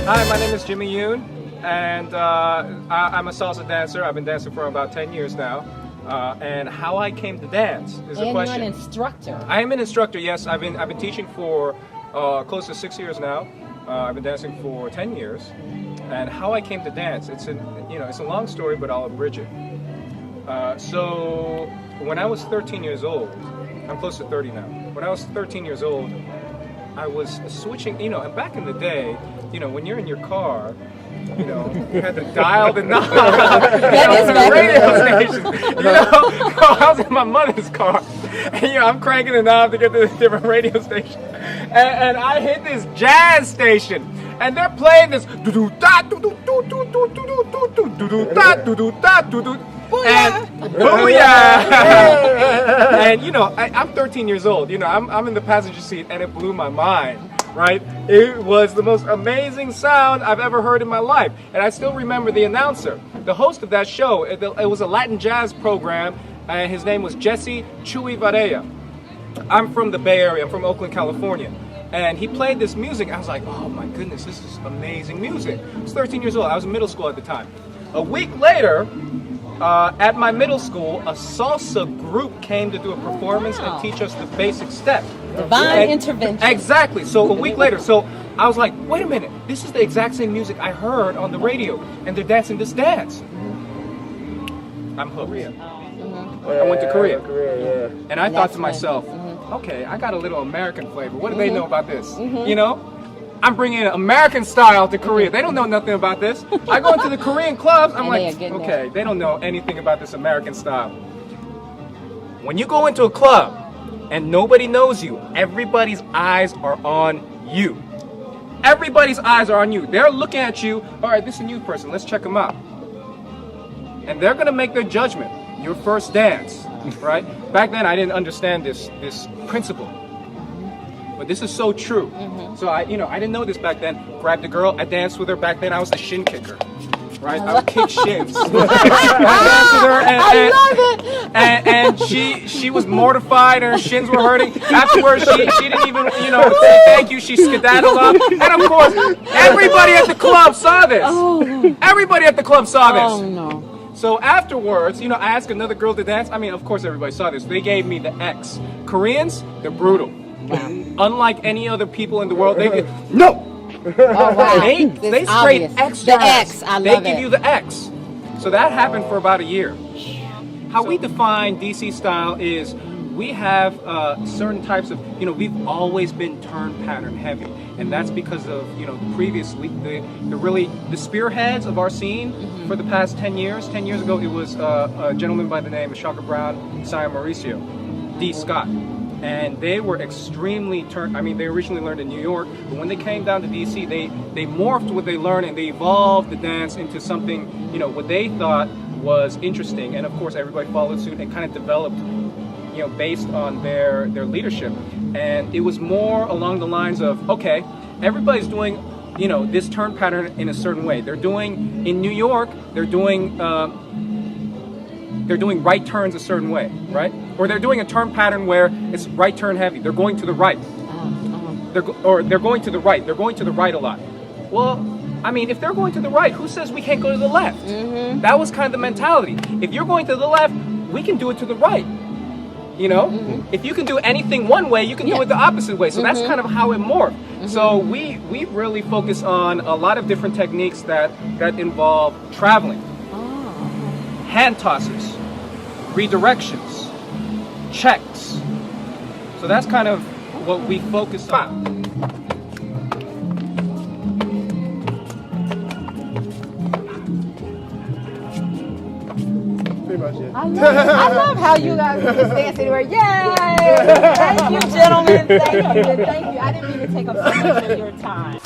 Hi, my name is Jimmy Yoon, and I'm a salsa dancer. I've been dancing for about 10 years now. And how I came to dance is a question. And you're an instructor. I am an instructor, yes. I've been teaching for close to 6 years now. I've been dancing for 10 years. And how I came to dance, it's a long story, but I'll abridge it. So when I was 13 years old, I'm close to 30 now. When I was 13 years old, I was switching, and back in the day, when you're in your car, you had to dial the knob the radio station. I was in my mother's car, and I'm cranking the knob to get to the different radio station, and I hit this jazz station, and they're playing this do da do do do do do do do do da do do da do do. And booyah! And I'm 13 years old. I'm in the passenger seat, and it blew my mind. Right? It was the most amazing sound I've ever heard in my life. And I still remember the announcer, the host of that show. It was a Latin jazz program, and his name was Jesse Chuy Varela. I'm from the Bay Area. I'm from Oakland, California. And he played this music. I was like, oh my goodness, this is amazing music. I was 13 years old. I was in middle school at the time. A week later, at my middle school, a salsa group came to do a performance and teach us the basic steps. Divine intervention. Exactly. So a week later, I was like, wait a minute, this is the exact same music I heard on the radio, and they're dancing this dance. I'm hooked. I went to Korea. And I thought to myself, okay, I got a little American flavor. What do they know about this? I'm bringing American style to Korea. They don't know nothing about this. I go into the Korean clubs, I'm like, okay, they don't know anything about this American style. When you go into a club and nobody knows you, everybody's eyes are on you. Everybody's eyes are on you. They're looking at you, all right, this is a new person, let's check them out. And they're gonna make their judgment, your first dance, right? Back then I didn't understand this principle. But this is so true. So I didn't know this back then. Grabbed a girl, I danced with her. Back then I was the shin kicker, right? I would kick shins. I danced with her, I love it. And she was mortified. Her shins were hurting. Afterwards, she didn't even say thank you. She skedaddled up. And of course, everybody at the club saw this. Everybody at the club saw this. Oh no. So afterwards, I asked another girl to dance. I mean, of course, everybody saw this. They gave me the X. Koreans, they're brutal. Wow. Unlike any other people in the world, they no. Oh wow! They straight X. The X, I love it. They give you the X. So that happened for about a year. How we define DC style is we have certain types of we've always been turn pattern heavy, and that's because of previously the spearheads of our scene for the past 10 years. 10 years ago, it was a gentleman by the name of Shaka Brown, Sion Mauricio, D. Scott. And they were extremely they originally learned in New York, but when they came down to DC, they morphed what they learned and they evolved the dance into something, what they thought was interesting. And of course, everybody followed suit and kind of developed, based on their leadership. And it was more along the lines of, okay, everybody's doing, this turn pattern in a certain way. They're doing, in New York, they're doing right turns a certain way, right? Or they're doing a turn pattern where it's right turn heavy. They're going to the right. They're going to the right. They're going to the right a lot. Well, if they're going to the right, who says we can't go to the left? That was kind of the mentality. If you're going to the left, we can do it to the right. If you can do anything one way, you can do it the opposite way. So that's kind of how it morphed. So we really focus on a lot of different techniques that involve traveling. Hand tosses, redirections, checks. So that's kind of what we focus on. Pretty much it. I love how you guys can just dance anywhere. Yay! Thank you, gentlemen. Thank you. I didn't mean to take up so much of your time.